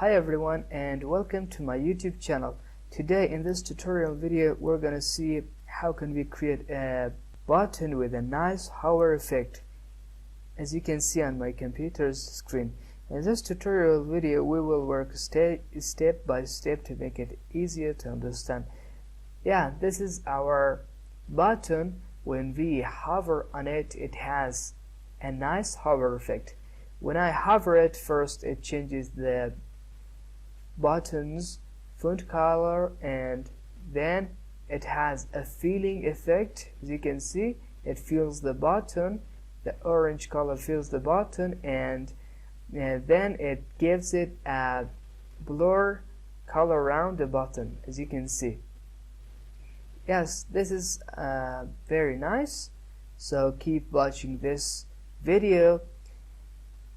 Hi everyone and welcome to my YouTube channel. Today in this tutorial video we're gonna see how can we create a button with a nice hover effect, as you can see on my computer's screen. In this tutorial video we will work step by step to make it easier to understand. This is our button. When we hover on it, it has a nice hover effect. When I hover it, first it changes the button's font color, and then it has a feeling effect. As you can see, it fills the button, the orange color fills the button, and then it gives it a blur color around the button, as you can see. Yes, this is very nice, so keep watching this video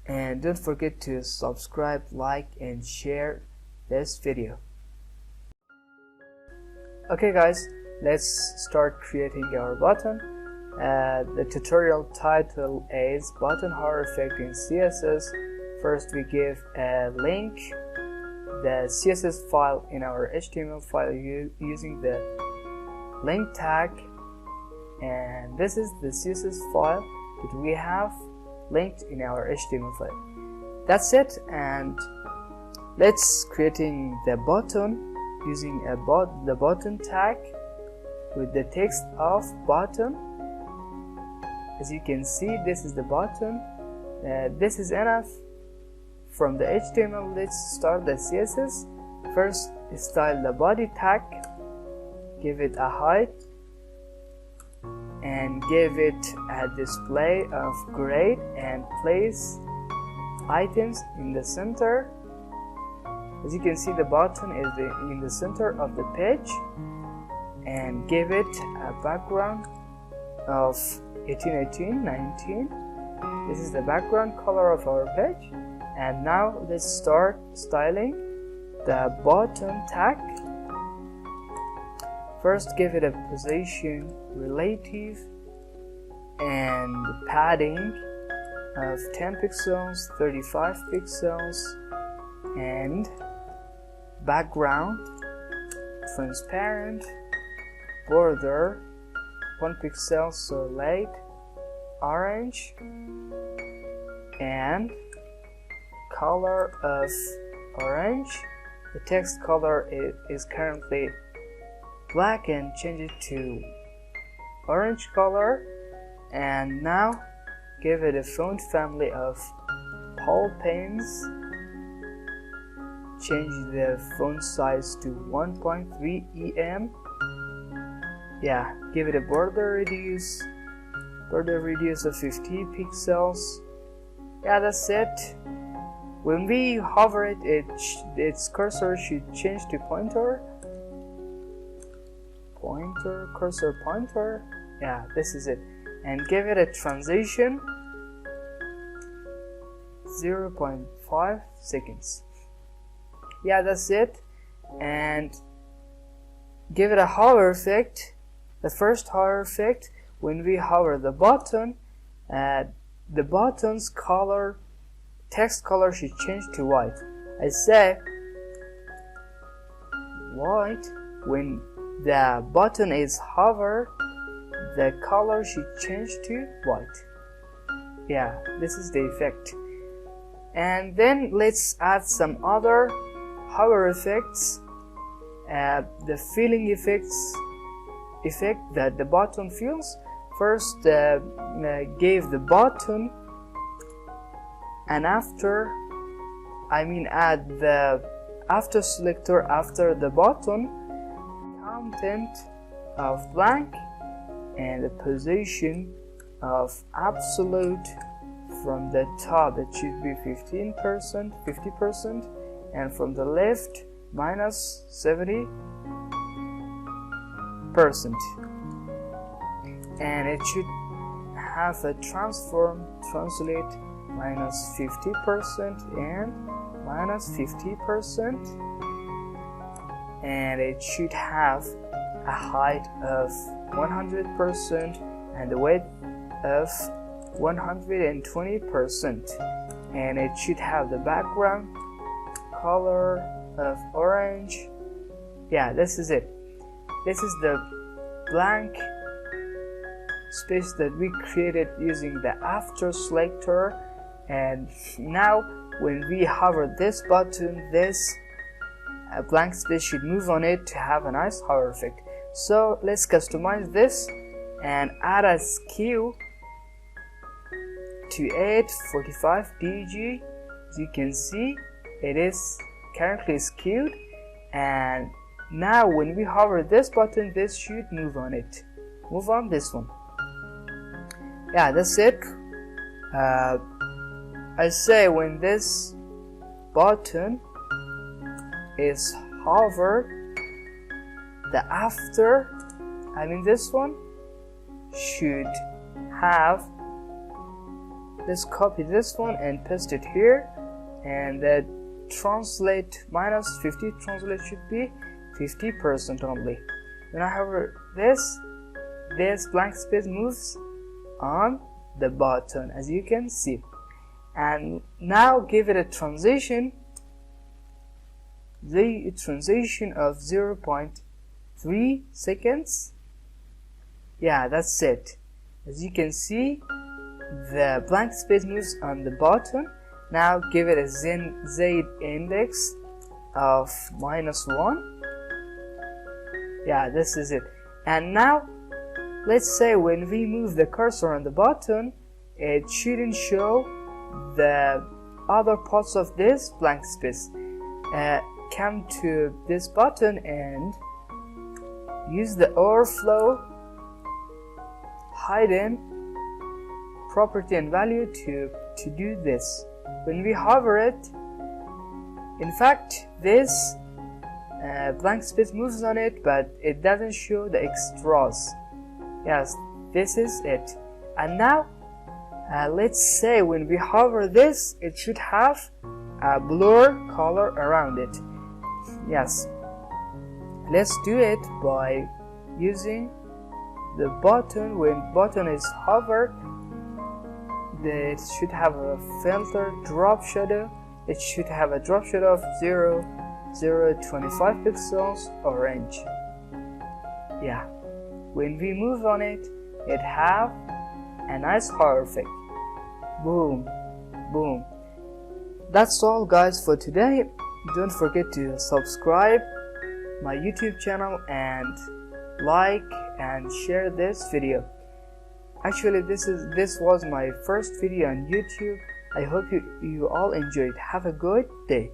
and don't forget to subscribe, like and share this video. Okay guys, let's start creating our button. The tutorial title is button hover effect in CSS. First we give a link, the CSS file in our HTML file using the link tag, and this is the CSS file that we have linked in our HTML file. That's it, and let's creating the button using the button tag with the text of button. As you can see, this is the button. This is enough. From the HTML, let's start the CSS. First, style the body tag, give it a height, and give it a display of grade, and place items in the center. As you can see, the button is in the center of the page, and give it a background of 181819. This is the background color of our page. And now let's start styling the button tag. First, give it a position relative and padding of 10 pixels, 35 pixels, and background transparent, border 1 pixel, so light orange, and color of orange. The text color is currently black, and change it to orange color. And now give it a font family of Paul Pens. Change the font size to 1.3 em. Give it a border radius of 50 pixels. That's it. When we hover it, its cursor should change to pointer, cursor pointer. This is it. And give it a transition 0.5 seconds. That's it. And give it a hover effect. The first hover effect, when we hover the button, the button's color, text color should change to white. I say white. When the button is hover, the color should change to white. This is the effect. And then let's add some other hover effects. The feeling effect that the button feels. First, give the button an add the after selector after the button, content of blank, and the position of absolute. From the top it should be 50%, and from the left minus 70%, and it should have a translate minus 50% and minus 50%, and it should have a height of 100% and a width of 120%, and it should have the background color of orange. Yeah, this is it. This is the blank space that we created using the after selector. And now when we hover this button, this blank space should move on it to have a nice hover effect. So let's customize this and add a skew to 845 dg. As you can see, it is currently skewed, and now when we hover this button, this should move on it. Move on this one. Yeah, that's it. I say when this button is hovered, the after, this one should have, let's copy this one and paste it here, and the translate minus 50 translate should be 50% only. When I hover this blank space moves on the button, as you can see. And now give it a transition, the transition of 0.3 seconds. Yeah, that's it. As you can see, the blank space moves on the button. Now give it a Z index of -1. Yeah, this is it. And now let's say when we move the cursor on the button, it shouldn't show the other parts of this blank space. Come to this button and use the overflow hidden property and value to do this. When we hover it, in fact this blank space moves on it, but it doesn't show the extras. Yes, this is it. And now let's say when we hover this, it should have a blur color around it. Yes, let's do it by using the button. When button is hovered, it should have a filter drop shadow. It should have a drop shadow of 0.025 pixels orange. Yeah, when we move on it, it have a nice hover effect. Boom, boom. That's all guys for today. Don't forget to subscribe my YouTube channel and like and share this video. Actually, this was my first video on YouTube. I hope you all enjoyed. Have a good day.